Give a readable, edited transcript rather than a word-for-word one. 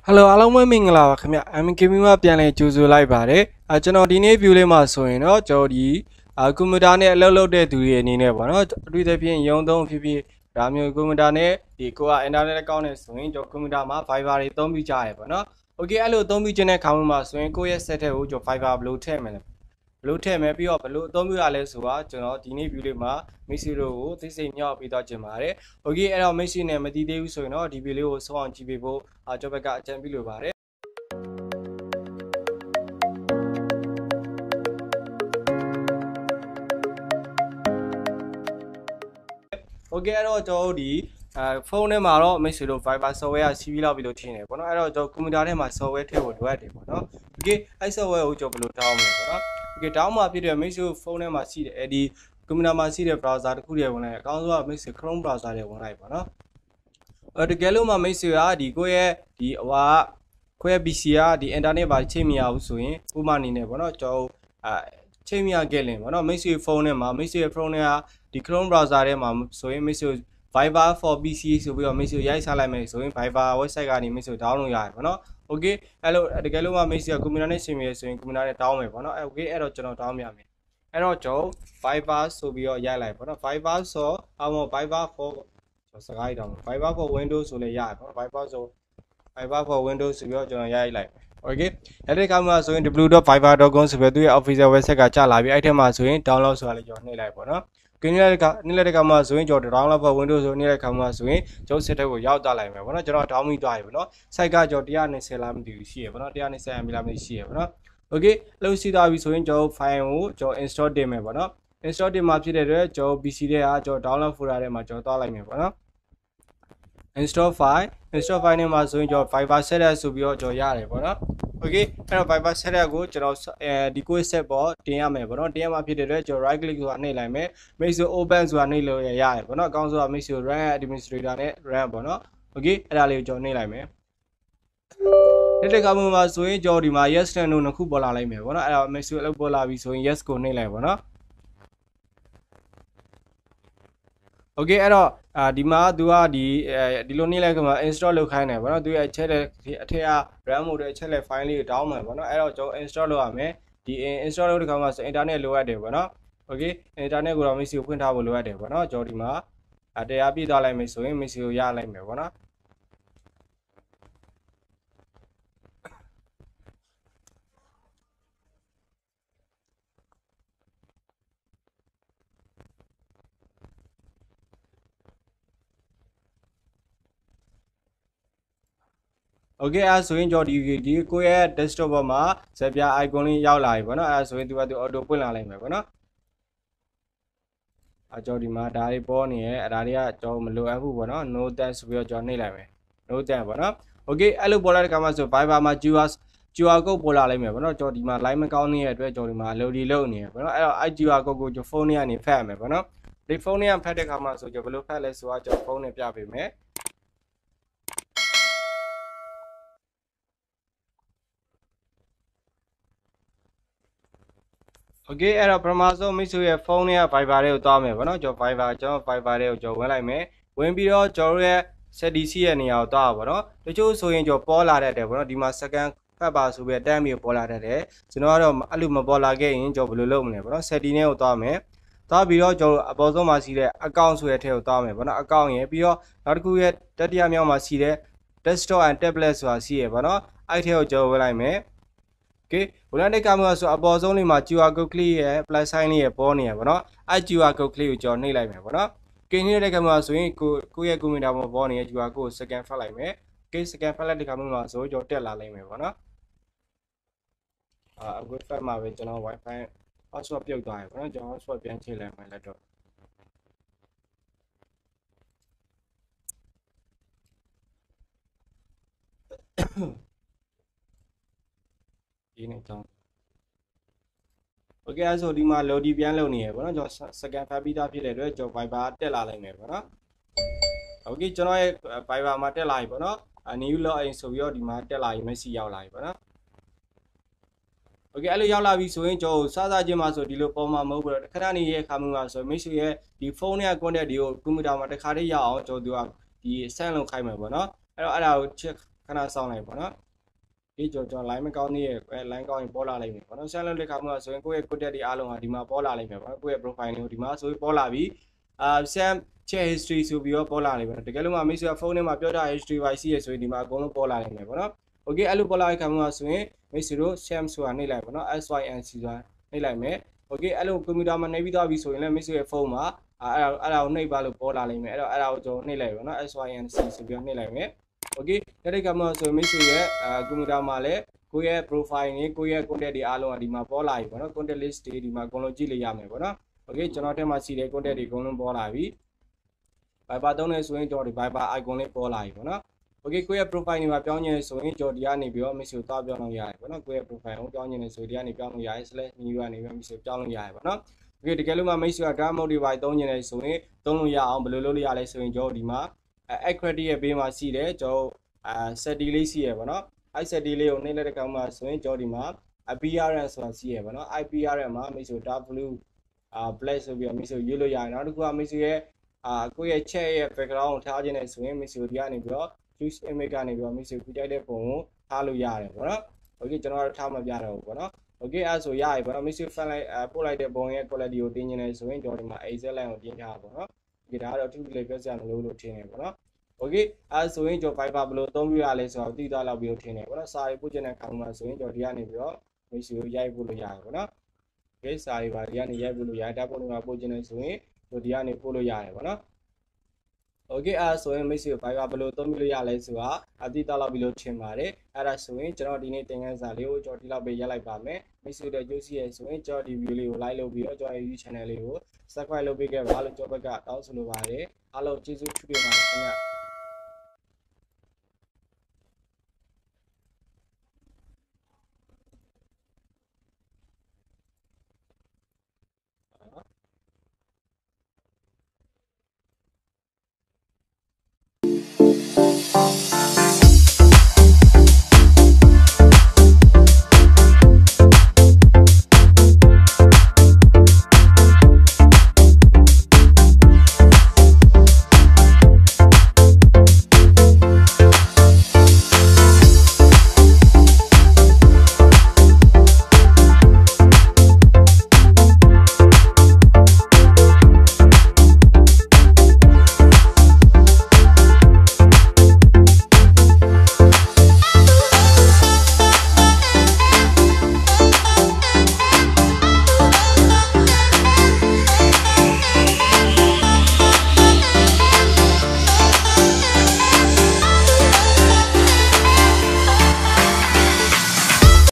Hello အားလုံးပဲမင်္ဂလာပါခင်ဗျ MKB မှာပြန်လည်ကြိုဆိုလိုက်ပါတယ်ကျွန်တော်ဒီနေ့ view လေးမှာဆိုရင်တော့ကျွန်တော်ဒီကွန်ပျူတာနဲ့အလုပ်လုပ်တဲ့သူတွေအနေနဲ့ပေါ့နော်အထူးသဖြင့်ရုံးသုံးဖြစ်ဖြစ်ဒါမျိုးကွန်ပျူတာနဲ့ဒီကိုက internet ကောင်းနေဆိုရင်ကျွန်တော်ကွန်ပျူတာမှာ Fiber တွေသုံးပြကြရပေါ့နော် Okay အဲ့လိုသုံးပြခြင်းတဲ့ခေါင်းမှာဆိုရင်ကိုယ့်ရဲ့ set ထဲကိုကျွန်တော် Fiber ဘယ်လိုထည့်မလဲဘလို့ထည့်မယ်ပြီးတော့ဘလို့အသုံးပြုရလဲဆိုတာကျွန်တော်ဒီနေ့ view လေးမှာမိတ်ဆွေတို့ကိုသိစိတ်မြောက်ပြီးတော့ကျင်ပါတယ် Okay အဲ့တော့မိတ်ဆွေနဲ့မတည်သေးဘူးဆိုရင်တော့ဒီ view လေးကိုဆုံးအောင်ကြည့်ပေးဖို့ကျွန်တော်ဘက်ကအကြံပြုလိုပါတယ်Okay အဲ့တော့ကျွန်တော်ဒီဖုန်းထဲမှာတော့မိတ်ဆွေတို့ Viber software ကစီးပြီးလောက်ပြီးလို့ထင်တယ်ပေါ့နော်အဲ့တော့ကျွန်တော်ကွန်ပျူတာထဲမှာ software ထည့်ဖို့လိုအပ်တယ်ပေါ့နော် Okay အဲ့ software ကိုကျွန်တော်ဘယ်လို download မလဲပေါ့နော် Okay တောင်းမှာဖြစ်တဲ့မိတ်ဆွေဖုန်းထဲမှာရှိတယ်ဒီကွန်ပျူတာမှာရှိတဲ့ browser တစ်ခုတည်းဝင်လိုက်အကောင်းဆုံးကမိတ်ဆွေ Chrome browser တွေဝင်လိုက်ပေါ့နော်တကယ်လို့မှမိတ်ဆွေကဒီကိုယ့်ရဲ့ဒီကိုယ့်ရဲ့ PC ကဒီ internet ပါချိန်မရဘူးဆိုရင်ဥပမာအနေနဲ့ပေါ့နော်ကျွန်တော်ချိန်မရခဲ့လင်ပေါ့နော်မိတ်ဆွေဖုန်းထဲမှာမိတ်ဆွေဖုန်းထဲကဒီ Chrome browser ထဲမှာဆိုရင်မိတ်ဆွေ Viber for PC ဆိုပြီးတော့မိတ်ဆွေရိုက်စားလိုက်မယ်ဆိုရင် Viber website ကနေမိတ်ဆွေ download ရတယ်ပေါ့နော် Okay အဲ့လိုတကယ်လို့မှမိတ်ဆွေကကွန်ပျူတာနဲ့ချိန်မရဆိုရင်ကွန်ပျူတာနဲ့ down မယ်ပေါ့နော် Okay အဲ့တော့ကျွန်တော် down ပြမယ်အဲ့တော့ကျွန်တော် Viber ဆိုပြီးတော့ရိုက်လိုက်ပေါ့နော် Viber ဆိုViber for စကားရအောင် Viber for Windows ဆိုလည်းရတယ်ပေါ့ Viber for Windows ဆိုပြီးတော့ကျွန်တော်ရိုက်လိုက်မယ် Okay အဲ့ဒီကမှဆိုရင် www.viber.com ဆိုပြီးသူရဲ့ official website ကကြာလာပြီအဲ့ထက်မှာဆိုရင် download ဆိုတာလည်းကျွန်တော်နှိပ်လိုက်ပေါ့နော်ကိန်းရတဲ့နေ့တဲ့ကမှဆိုရင်ကျွန်တော် download for Windows ဆိုနေ့တဲ့ကမှဆိုရင်ကျွန်တော်စစ်တဲ့ကိုရောက်သွားလိုက်မယ်ပေါ့နော်ကျွန်တော် download သွားပြီပေါ့နော် site ကကျွန်တော်120လားမသိဘူးရှိရပေါ့နော်120 MB လားမသိရှိရပေါ့နော် Okay လို့ရှိသွားပြီဆိုရင်ကျွန်တော် file ကိုကျွန်တော် install တင်မယ်ပေါ့နော် install တင်မှာဖြစ်တဲ့အတွက်ကျွန်တော် PC ထဲကကျွန်တော် download folder ထဲမှာကျွန်တော်သွားလိုက်မယ်ပေါ့နော်install file နဲ့မှာဆိုရင်ကျွန်တော် Viber setup ဆိုပြီးတော့ကျွန်တော်ရတယ်ပေါ့နော် Okay အဲ့တော့ Viber setup ကိုကျွန်တော်ဒီ quick set ပေါ်တင်ရမယ်ပေါ့နော်တင်ရမှာဖြစ်တဲ့အတွက်ကျွန်တော် right click ဆိုတာနှိပ်လိုက်မယ် make sure open ဆိုတာနှိပ်လို့ရတယ်ပေါ့နော်အကောင်းဆုံးက make sure run administrator နဲ့ run ပေါ့နော် Okay အဲ့ဒါလေးကိုကျွန်တော်နှိပ်လိုက်မယ်ဒီကမှာဆိုရင်ကျွန်တော်ဒီမှာ yes နဲ့ no နှစ်ခုပေါ်လာလိုက်မယ်ပေါ့နော်အဲ့တော့ make sure လောက်ပေါ်လာပြီဆိုရင် yes ကိုနှိပ်လိုက်ပေါ့နော် Okay အဲ့တော့ဒီမှာသူကဒီလိုနေ့လဲကမှာ install လုပ်ခိုင်းတယ်ဗောနော်သူရဲ့အချက်လက်အထက်က RAM mode ရဲ့အချက်လက် file လေးကို down မယ်ဗောနော်အဲ့တော့ကျွန်တော် install လုပ်ရမယ်ဒီ install လုပ်တဲ့ခါမှာဆို internet လိုအပ်တယ်ဗောနော် Okay internet ကိုတော့ Messi ကိုဖွင့်ထားဖို့လိုအပ်တယ်ဗောနော်ကျွန်တော်ဒီမှာတရားပြည့်သွားလိုက်မယ်ဆိုရင် Messi ကိုရလိုက်မယ်ဗောနော်Okay အဲ့ဆိုရင်ကျွန်တော်ဒီကိုယ့်ရဲ့ desktop ပေါ်မှာဇက်ပြ icon လေးရောက်လာပြီဗောနော်အဲ့ဆိုရင်သူ auto ပွင့်လာလိုက်မယ်ဗောနော်ကျွန်တော်ဒီမှာဒါတွေပေါ်နေရဲအဲ့ဒါတွေကကျွန်တော်မလိုအပ်ဘူးဗောနော် no thanks ဆိုပြီးတော့ကျွန်တော်နှိပ်လိုက်မယ် no thanks ဗောနော် Okay အဲ့လိုပေါ်လာတဲ့ခါမှာဆို Viber မှာ QR code ပေါ်လာလိုက်မယ်ဗောနော်ကျွန်တော်ဒီမှာ line မကောင်းနေတဲ့အတွက်ကျွန်တော်ဒီမှာ load လုပ်နေရဗောနော်အဲ့တော့ QR code ကိုကျွန်တော်ဖုန်းထဲကနေဖတ်ရမယ်ဗောနော်ဒီဖုန်းထဲကဖတ်တဲ့ခါမှာဆိုကျွန်တော်ဘယ်လိုဖတ်လဲဆိုတာကျွန်တော်ဖုန်းနဲ့ပြပေးမယ်Okay အဲ့တော့ပထမဆုံးမိတ်ဆွေရဲ့ဖုန်းထဲက Viber တွေကိုသွားမယ်ဗောနော်ကျွန်တော် Viber တွေကိုကျွန်တော်ဝင်လိုက်မယ်ဝင်ပြီးတော့ကျွန်တော်ရဲ့ setting ရဲ့နေရာကိုသွားပါဗောနော်တချို့ဆိုရင်ကျွန်တော်ပေါ်လာတတ်တယ်ဗောနော်ဒီမှာ second ဖတ်ပါဆိုပြီးတန်းပြီးပေါ်လာတတ်တယ်ကျွန်တော်ကတော့အဲ့လိုမပေါ်လာခဲ့ရင်ကျွန်တော်ဘယ်လိုလုပ်မလဲဗောနော် setting ထဲကိုသွားမယ်သွားပြီးတော့ကျွန်တော်အပေါ်ဆုံးမှာရှိတဲ့ account ဆိုတဲ့ထဲကိုသွားမယ်ဗောနော် account ရယ်ပြီးတော့နောက်တစ်ခုရဲ့တတိယမြောက်မှာရှိတဲ့ desktop and tablet ဆိုတာရှိရဗောနော်အဲ့ထဲကိုကျွန်တော်ဝင်လိုက်မယ်Okay ဝင်လာတဲ့ကမှာဆိုအပေါ်ဆုံးလေးမှာ QR code click ရဲ့ plus sign လေးရဲ့ပေါ်နေရပါတော့အဲ့ QR code click ကိုကျွန်တော်နှိပ်လိုက်မယ်ပေါ့နော်ကင်းနေတဲ့ကမှာဆိုရင်ကိုယ့်ရဲ့ကွန်ပျူတာမှာပေါ်နေတဲ့ QR code ကို scan ဖတ်လိုက်မယ် Okay scan ဖတ်လိုက်တဲ့ကမှာဆိုကျွန်တော်တက်လာလိုက်မယ်ပေါ့နော်အခုဖတ်မှာပဲကျွန်တော် Wi-Fi hotspot ပြုတ်သွားပြီပေါ့နော်ကျွန်တော် hotspot ပြန်ချိန်လိုက်မယ်လက်တော့ဒီနေ့တော့ Okay အဲ့ဆိုဒီမှာ load ပြန်လုပ်နေရပေါ့နော်ကျွန်တော် scan ဖတ်ပြီးသားဖြစ်တဲ့အတွက်ကျွန်တော် Viber တက်လာလိုက်မယ်ပေါ့နော် Okay ကျွန်တော်ရဲ့ Viber မှာတက်လာပြီပေါ့နော် new login ဆိုပြီးတော့ဒီမှာတက်လာရင် message ရောက်လာပြီပေါ့နော် Okay အဲ့လိုရောက်လာပြီဆိုရင်ကျွန်တော်စချင်းမှာဆိုဒီလိုပေါ်မှာမဟုတ်ဘူးခဏနေရဲ့ခါမှုမှာဆို message ရဲ့ဒီဖုန်းနဲ့ contact တွေကိုကွန်ပျူတာမှာတစ်ခါတည်းရအောင်ကျွန်တော်ဒီ send လုပ်ခိုင်းမယ်ပေါ့နော်အဲ့တော့အဲ့ဒါကို check ခဏစောင့်လိုက်ပေါ့နော်ဒီကျွန်တော် line မကောင်းသေးရဲ့ line ကောင်းရင်ပေါ်လာလိမ့်မယ်ပေါ့နော် channel လက်ခါမှာဆိုရင်ကိုယ့်ရဲ့ contact တွေအားလုံးဟာဒီမှာပေါ်လာလိမ့်မယ်ပေါ့နော်ကိုယ့်ရဲ့ profile တွေကိုဒီမှာဆိုပြီးပေါ်လာပြီးSam chat history ဆိုပြီးတော့ပေါ်လာလိမ့်မယ်တကယ်လို့မိတ်ဆွေကဖုန်းထဲမှာပြောထား history ပါရှိရဆိုရင်ဒီမှာအကုန်လုံးပေါ်လာလိမ့်မယ်ပေါ့နော် okay အဲ့လိုပေါ်လာတဲ့ခါမှာဆိုရင်မိတ်ဆွေတို့ Sam ဆိုတာနှိပ်လိုက်ပေါ့နော် SYNC ဆိုတာနှိပ်လိုက်မယ် okay အဲ့လိုကွန်ပျူတာမှာနှိပ်ပြီးသွားပြီဆိုရင်လည်းမိတ်ဆွေရဲ့ဖုန်းမှာအဲ့ဒါကိုနှိပ်ပါလို့ပေါ်လာလိမ့်မယ်အဲ့ဒါကိုကျွန်တော်နှိပ်လိုက်ပါနော် SYNC ဆိုပြီးတော့နှိပ်လိုက်မယ် okay အဲ့ဒီကမှဆိုမိတ်ဆွေရဲ့ကွန်ပျူတာမှာလည်းကိုယ့်ရဲ့ profile နဲ့ကိုယ့်ရဲ့ contact တွေအားလုံးကဒီမှာပေါ်လာပြီပေါ့နော် contact list တွေဒီမှာအကုန်လုံးကြည့်လို့ရမယ်ပေါ့နော် okay ကျွန်တော်ထဲမှာရှိတဲ့ contact တွေအကုန်လုံးပေါ်လာပြီ Viber သုံးနေဆိုရင်ကျွန်တော်ဒီ Viber icon လေးပေါ်လာပြီပေါ့နော် okay ကိုယ့်ရဲ့ profile တွေမှာပြောင်းနေဆိုရင်ကျွန်တော်ဒီကနေပြီးတော့မိတ်ဆွေသွားပြောင်းလို့ရတယ်ပေါ့နော်ကိုယ့်ရဲ့ profile ကိုပြောင်းနေဆိုဒီကနေပြောင်းလို့ရတယ် slash new ကနေပြီးမိတ်ဆွေပြောင်းလို့ရတယ်ပေါ့နော် okay တကယ်လို့မိတ်ဆွေက dark mode တွေပါသုံးနေတယ်ဆိုရင်သုံးလို့ရအောင်ဘယ်လိုလုပ်လို့ရလဲဆိုရင်ကျွန်တော်ဒီမှာ accredit ရဲ့ဘေးမှာရှိတယ်ကျွန်တော်setting လေးရှိရပေါ့နော်အဲ့ setting လေးကိုနှိပ်လိုက်တဲ့ကောင်မှာဆိုရင်ကျွန်တော်ဒီမှာ IPRN ဆိုတာရှိရပေါ့နော် IPRN မှာမိတ်ဆွေ W black ဆိုပြီးတော့မိတ်ဆွေရွေးလို့ရတယ်နောက်တစ်ခုကမိတ်ဆွေရဲ့ကိုယ့်ရဲ့ chat ရဲ့ background ကိုထားခြင်းနဲ့ဆိုရင်မိတ်ဆွေဒီကနေပြီးတော့ choose image ကနေပြီးတော့မိတ်ဆွေခုကြိုက်တဲ့ပုံကိုထားလို့ရတယ်ပေါ့နော် okay ကျွန်တော်တို့ထားမပြတော့ဘူးပေါ့နော် okay အဲ့ဆိုရပြီပေါ့နော်မိတ်ဆွေ fan လိုက်ပို့လိုက်တဲ့ပုံရဲ့ quality ကိုတင်ခြင်းနဲ့ဆိုရင်ကျွန်တော်ဒီမှာ exact line ကိုတင်ထားပါပေါ့နော် okay ဒါကတော့အထူးလေးပြောစရာမလိုလို့ထင်တယ်ပေါ့နော် okay အဲ့ဆိုရင်ကျွန်တော် Viber ဘယ်လိုအသုံးပြုရလဲဆိုတော့သိသွားလောက်ပြီးတော့ထင်တယ်ပေါ့နော်စာရေးပို့ခြင်းတဲ့အခါမှာဆိုရင်ကျွန်တော်ဒီကနေပြီးတော့မိတ်ဆွေကိုရိုက်ပို့လို့ရတယ်ပေါ့နော် okay စာရေးပါဒီကနေရိုက်ပို့လို့ရတယ်ဓာတ်ပုံတွေမှာပို့ခြင်းနဲ့ဆိုရင်ကျွန်တော်ဒီကနေပို့လို့ရတယ်ပေါ့နော် okay အဲ့ဆိုရင်မိတ်ဆွေ Viber ဘယ်လိုအသုံးပြုလို့ရလဲဆိုတာအသိသားလောက်ပြီးလို့ထင်ပါတယ်အဲ့ဒါဆိုရင်ကျွန်တော်ဒီနေ့သင်ခန်းစာလေးကိုကျွန်တော်ဒီလောက်ပဲရပ်လိုက်ပါမယ်မိတ်ဆွေတို့ကြိုးစီရဆိုရင်ကျွန်တော်ဒီ video လေးကို like လုပ်ပြီးတော့ကျွန်တော် YouTube channel လေးကို subscribe လုပ်ပေးခဲ့ပါလို့ကျွန်တော်ဘက်ကတောင်းဆိုလိုပါတယ်အားလုံးကျေးဇူးပြုပါမယ်ခင်ဗျ